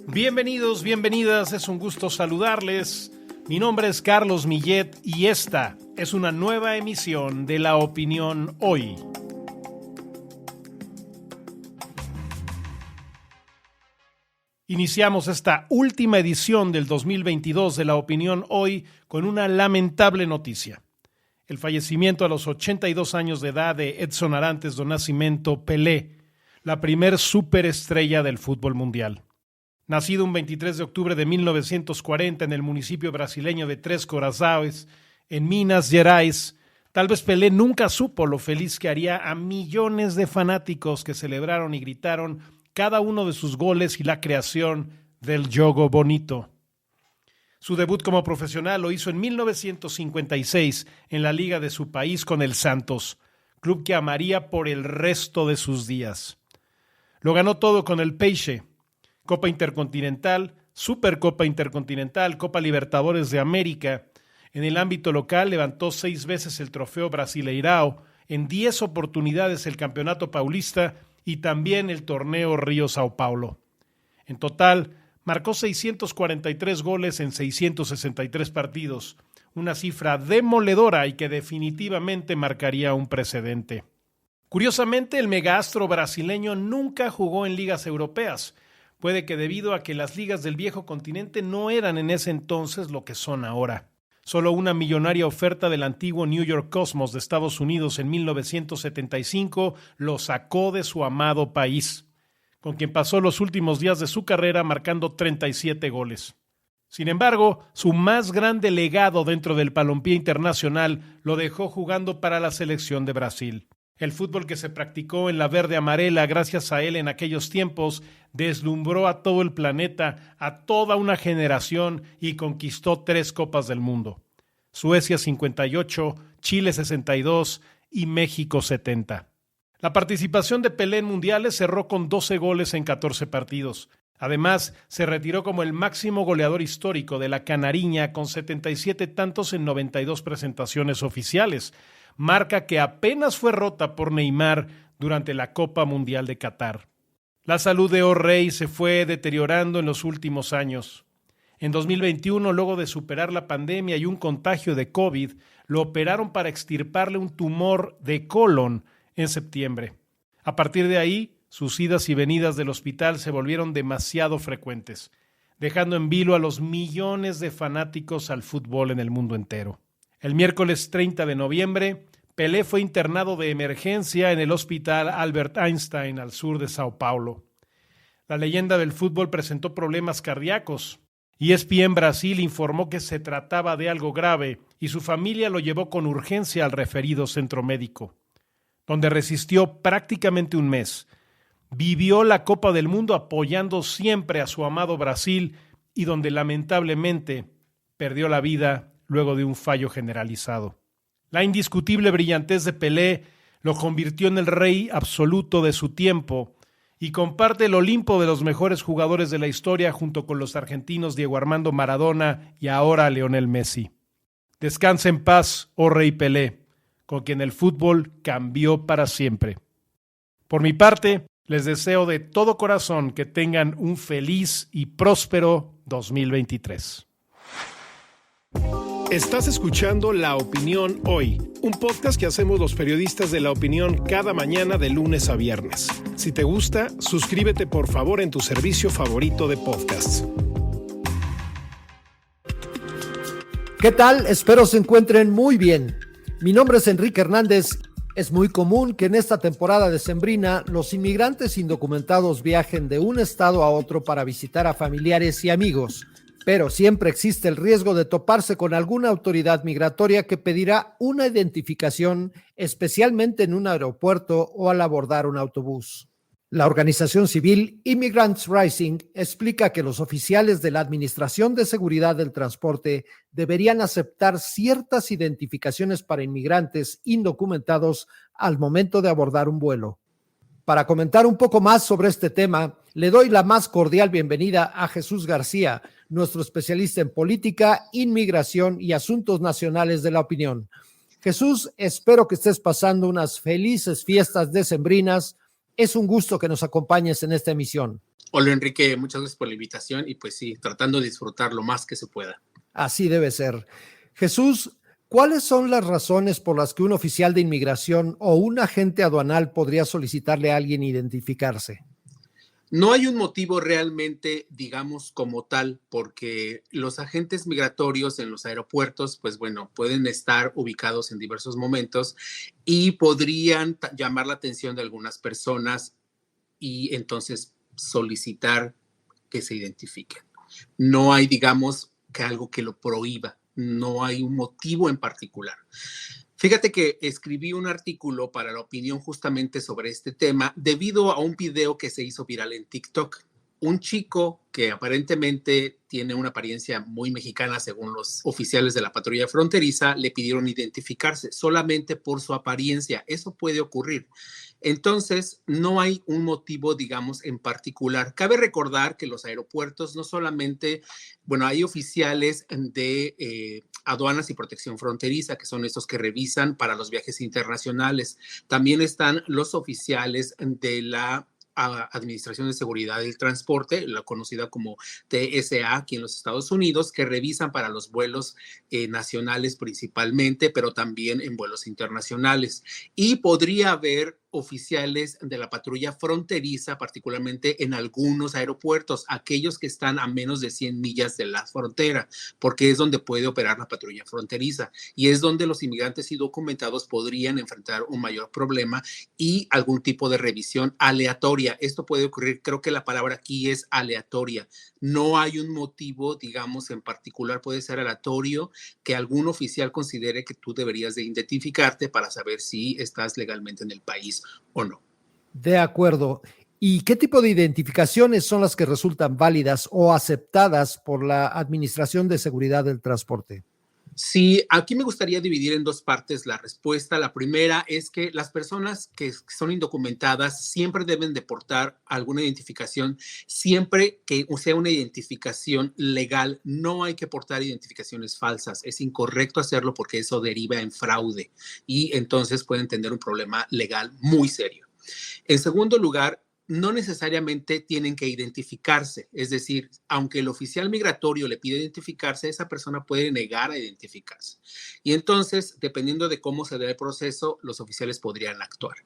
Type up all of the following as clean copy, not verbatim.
Bienvenidos, bienvenidas, es un gusto saludarles. Mi nombre es Carlos Millet y esta es una nueva emisión de La Opinión Hoy. Iniciamos esta última edición del 2022 de La Opinión Hoy con una lamentable noticia. El fallecimiento a los 82 años de edad de Edson Arantes do Nascimento Pelé, la primer superestrella del fútbol mundial. Nacido un 23 de octubre de 1940 en el municipio brasileño de Três Corações, en Minas Gerais, tal vez Pelé nunca supo lo feliz que haría a millones de fanáticos que celebraron y gritaron cada uno de sus goles y la creación del Jogo Bonito. Su debut como profesional lo hizo en 1956 en la liga de su país con el Santos, club que amaría por el resto de sus días. Lo ganó todo con el Peixe, Copa Intercontinental, Supercopa Intercontinental, Copa Libertadores de América. En el ámbito local levantó 6 veces el trofeo Brasileirão, en 10 oportunidades el Campeonato Paulista y también el torneo Río-São Paulo. En total, marcó 643 goles en 663 partidos, una cifra demoledora y que definitivamente marcaría un precedente. Curiosamente, el megaastro brasileño nunca jugó en ligas europeas. Puede que debido a que las ligas del viejo continente no eran en ese entonces lo que son ahora. Solo una millonaria oferta del antiguo New York Cosmos de Estados Unidos en 1975 lo sacó de su amado país, con quien pasó los últimos días de su carrera marcando 37 goles. Sin embargo, su más grande legado dentro del balompié internacional lo dejó jugando para la selección de Brasil. El fútbol que se practicó en la verde amarela gracias a él en aquellos tiempos deslumbró a todo el planeta, a toda una generación y conquistó 3 Copas del Mundo. Suecia 58, Chile 62 y México 70. La participación de Pelé en mundiales cerró con 12 goles en 14 partidos. Además, se retiró como el máximo goleador histórico de la Canariña con 77 tantos en 92 presentaciones oficiales, marca que apenas fue rota por Neymar durante la Copa Mundial de Qatar. La salud de O'Reilly se fue deteriorando en los últimos años. En 2021, luego de superar la pandemia y un contagio de COVID, lo operaron para extirparle un tumor de colon en septiembre. A partir de ahí, sus idas y venidas del hospital se volvieron demasiado frecuentes, dejando en vilo a los millones de fanáticos al fútbol en el mundo entero. El miércoles 30 de noviembre, Pelé fue internado de emergencia en el Hospital Albert Einstein al sur de Sao Paulo. La leyenda del fútbol presentó problemas cardíacos. ESPN Brasil informó que se trataba de algo grave y su familia lo llevó con urgencia al referido centro médico, donde resistió prácticamente un mes. Vivió la Copa del Mundo apoyando siempre a su amado Brasil y donde lamentablemente perdió la vida luego de un fallo generalizado. La indiscutible brillantez de Pelé lo convirtió en el rey absoluto de su tiempo y comparte el Olimpo de los mejores jugadores de la historia junto con los argentinos Diego Armando Maradona y ahora Lionel Messi. Descansa en paz, oh Rey Pelé, con quien el fútbol cambió para siempre. Por mi parte, les deseo de todo corazón que tengan un feliz y próspero 2023. Estás escuchando La Opinión Hoy, un podcast que hacemos los periodistas de La Opinión cada mañana de lunes a viernes. Si te gusta, suscríbete por favor en tu servicio favorito de podcasts. ¿Qué tal? Espero se encuentren muy bien. Mi nombre es Enrique Hernández. Es muy común que en esta temporada decembrina los inmigrantes indocumentados viajen de un estado a otro para visitar a familiares y amigos. Pero siempre existe el riesgo de toparse con alguna autoridad migratoria que pedirá una identificación, especialmente en un aeropuerto o al abordar un autobús. La organización civil Immigrants Rising explica que los oficiales de la Administración de Seguridad del Transporte deberían aceptar ciertas identificaciones para inmigrantes indocumentados al momento de abordar un vuelo. Para comentar un poco más sobre este tema, le doy la más cordial bienvenida a Jesús García, nuestro especialista en política, inmigración y asuntos nacionales de La Opinión. Jesús, espero que estés pasando unas felices fiestas decembrinas. Es un gusto que nos acompañes en esta emisión. Hola Enrique, muchas gracias por la invitación y pues sí, tratando de disfrutar lo más que se pueda. Así debe ser. Jesús, ¿cuáles son las razones por las que un oficial de inmigración o un agente aduanal podría solicitarle a alguien identificarse? No hay un motivo realmente, digamos, como tal, porque los agentes migratorios en los aeropuertos, pues bueno, pueden estar ubicados en diversos momentos y podrían llamar la atención de algunas personas y entonces solicitar que se identifiquen. No hay, digamos, que algo que lo prohíba, no hay un motivo en particular. Fíjate que escribí un artículo para La Opinión justamente sobre este tema debido a un video que se hizo viral en TikTok. Un chico que aparentemente tiene una apariencia muy mexicana, según los oficiales de la patrulla fronteriza, le pidieron identificarse solamente por su apariencia. Eso puede ocurrir. Entonces, no hay un motivo, digamos, en particular. Cabe recordar que los aeropuertos no solamente, bueno, hay oficiales de aduanas y protección fronteriza, que son estos que revisan para los viajes internacionales. También están los oficiales de la Administración de Seguridad del Transporte, la conocida como TSA aquí en los Estados Unidos, que revisan para los vuelos nacionales principalmente, pero también en vuelos internacionales. Y podría haber oficiales de la patrulla fronteriza, particularmente en algunos aeropuertos, aquellos que están a menos de 100 millas de la frontera, porque es donde puede operar la patrulla fronteriza y es donde los inmigrantes indocumentados podrían enfrentar un mayor problema y algún tipo de revisión aleatoria. Esto puede ocurrir, creo que la palabra aquí es aleatoria. No hay un motivo, digamos, en particular, puede ser aleatorio, que algún oficial considere que tú deberías de identificarte para saber si estás legalmente en el país o no. De acuerdo. ¿Y qué tipo de identificaciones son las que resultan válidas o aceptadas por la Administración de Seguridad del Transporte? Sí, aquí me gustaría dividir en dos partes la respuesta. La primera es que las personas que son indocumentadas siempre deben de portar alguna identificación, siempre que sea una identificación legal. No hay que portar identificaciones falsas. Es incorrecto hacerlo porque eso deriva en fraude y entonces pueden tener un problema legal muy serio. En segundo lugar, no necesariamente tienen que identificarse, es decir, aunque el oficial migratorio le pide identificarse, esa persona puede negar a identificarse. Y entonces, dependiendo de cómo se dé el proceso, los oficiales podrían actuar.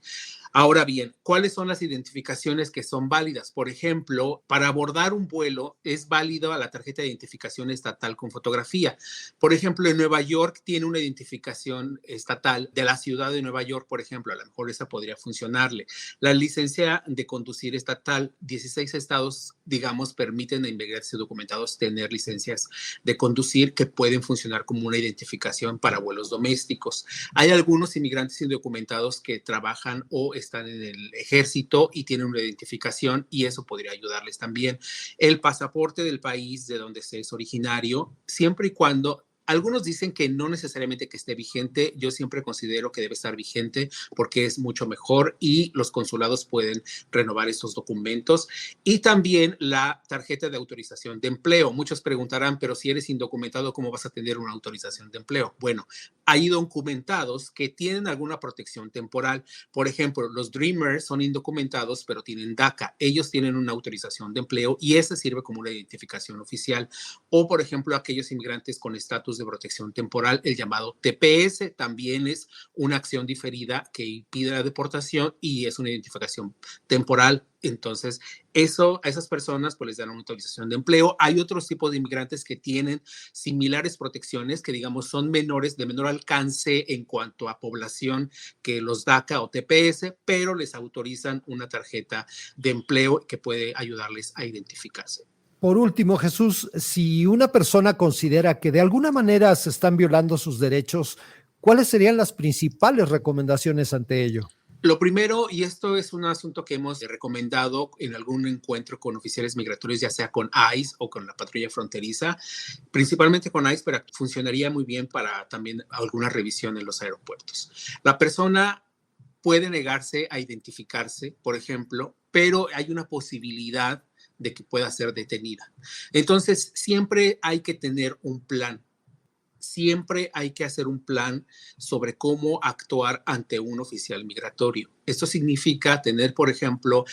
Ahora bien, ¿cuáles son las identificaciones que son válidas? Por ejemplo, para abordar un vuelo es válido a la tarjeta de identificación estatal con fotografía. Por ejemplo, en Nueva York tiene una identificación estatal de la ciudad de Nueva York, por ejemplo, a lo mejor esa podría funcionarle. La licencia de conducir estatal, 16 estados, digamos, permiten a inmigrantes documentados tener licencias de conducir que pueden funcionar como una identificación para vuelos domésticos. Hay algunos inmigrantes indocumentados que trabajan o están en el ejército y tienen una identificación y eso podría ayudarles también. El pasaporte del país de donde se es originario, siempre y cuando algunos dicen que no necesariamente que esté vigente. Yo siempre considero que debe estar vigente porque es mucho mejor y los consulados pueden renovar estos documentos. Y también la tarjeta de autorización de empleo. Muchos preguntarán, pero si eres indocumentado, ¿cómo vas a tener una autorización de empleo? Bueno, hay documentados que tienen alguna protección temporal. Por ejemplo, los Dreamers son indocumentados, pero tienen DACA. Ellos tienen una autorización de empleo y esa sirve como una identificación oficial. O, por ejemplo, aquellos inmigrantes con estatus de protección temporal, el llamado TPS, también es una acción diferida que impide la deportación y es una identificación temporal. Entonces, eso a esas personas pues les dan una autorización de empleo. Hay otros tipos de inmigrantes que tienen similares protecciones que digamos son menores, de menor alcance en cuanto a población que los DACA o TPS, pero les autorizan una tarjeta de empleo que puede ayudarles a identificarse. Por último, Jesús, si una persona considera que de alguna manera se están violando sus derechos, ¿cuáles serían las principales recomendaciones ante ello? Lo primero, y esto es un asunto que hemos recomendado en algún encuentro con oficiales migratorios, ya sea con ICE o con la patrulla fronteriza, principalmente con ICE, pero funcionaría muy bien para también alguna revisión en los aeropuertos. La persona puede negarse a identificarse, por ejemplo, pero hay una posibilidad de que pueda ser detenida. Entonces, siempre hay que tener un plan. Siempre hay que hacer un plan sobre cómo actuar ante un oficial migratorio. Esto significa tener, por ejemplo,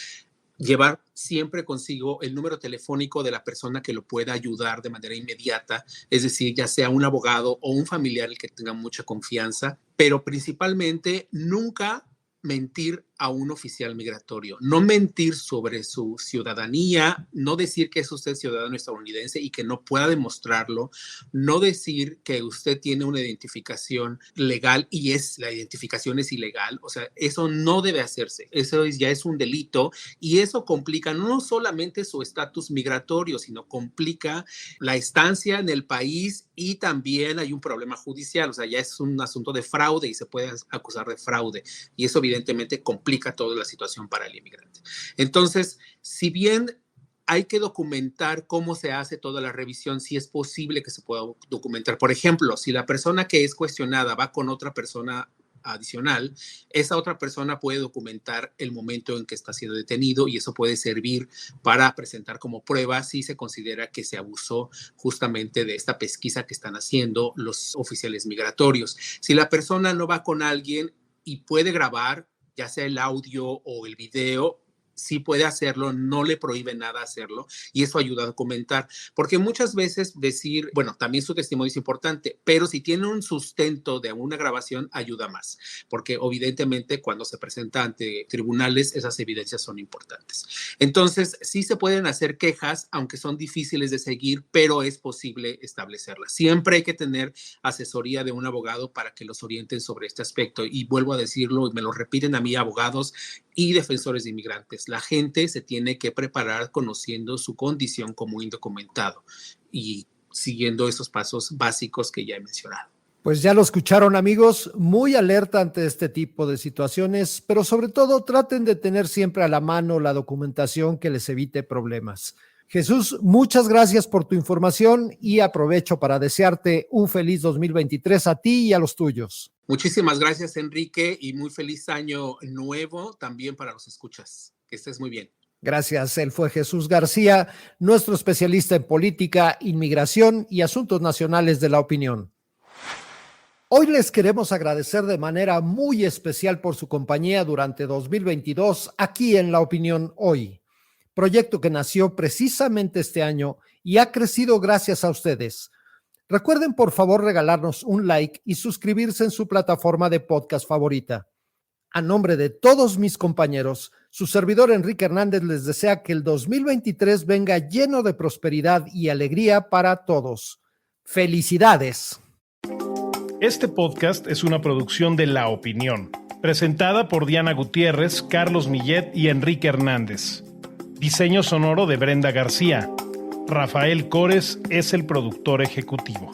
llevar siempre consigo el número telefónico de la persona que lo pueda ayudar de manera inmediata, es decir, ya sea un abogado o un familiar el que tenga mucha confianza, pero principalmente nunca mentir a un oficial migratorio, no mentir sobre su ciudadanía, no decir que es usted ciudadano estadounidense y que no pueda demostrarlo, no decir que usted tiene una identificación legal y la identificación es ilegal, o sea, eso no debe hacerse, eso ya es un delito y eso complica no solamente su estatus migratorio, sino complica la estancia en el país y también hay un problema judicial, o sea, ya es un asunto de fraude y se puede acusar de fraude y eso evidentemente complica toda la situación para el inmigrante. Entonces, si bien hay que documentar cómo se hace toda la revisión, si es posible que se pueda documentar. Por ejemplo, si la persona que es cuestionada va con otra persona adicional, esa otra persona puede documentar el momento en que está siendo detenido y eso puede servir para presentar como prueba si se considera que se abusó justamente de esta pesquisa que están haciendo los oficiales migratorios. Si la persona no va con alguien y puede grabar, ya sea el audio o el video, sí puede hacerlo, no le prohíbe nada hacerlo y eso ayuda a documentar, porque muchas veces decir, bueno, también su testimonio es importante, pero si tiene un sustento de una grabación ayuda más, porque evidentemente cuando se presenta ante tribunales esas evidencias son importantes. Entonces, sí se pueden hacer quejas, aunque son difíciles de seguir, pero es posible establecerlas. Siempre hay que tener asesoría de un abogado para que los orienten sobre este aspecto y vuelvo a decirlo, y me lo repiten a mí abogados y defensores de inmigrantes. La gente se tiene que preparar conociendo su condición como indocumentado y siguiendo esos pasos básicos que ya he mencionado. Pues ya lo escucharon, amigos, muy alerta ante este tipo de situaciones, pero sobre todo traten de tener siempre a la mano la documentación que les evite problemas. Jesús, muchas gracias por tu información y aprovecho para desearte un feliz 2023 a ti y a los tuyos. Muchísimas gracias, Enrique, y muy feliz año nuevo también para los escuchas. Que estés muy bien. Gracias. Él fue Jesús García, nuestro especialista en política, inmigración y asuntos nacionales de La Opinión. Hoy les queremos agradecer de manera muy especial por su compañía durante 2022 aquí en La Opinión Hoy, proyecto que nació precisamente este año y ha crecido gracias a ustedes. Recuerden por favor regalarnos un like y suscribirse en su plataforma de podcast favorita. A nombre de todos mis compañeros, su servidor Enrique Hernández les desea que el 2023 venga lleno de prosperidad y alegría para todos. ¡Felicidades! Este podcast es una producción de La Opinión, presentada por Diana Gutiérrez, Carlos Millet y Enrique Hernández. Diseño sonoro de Brenda García. Rafael Cores es el productor ejecutivo.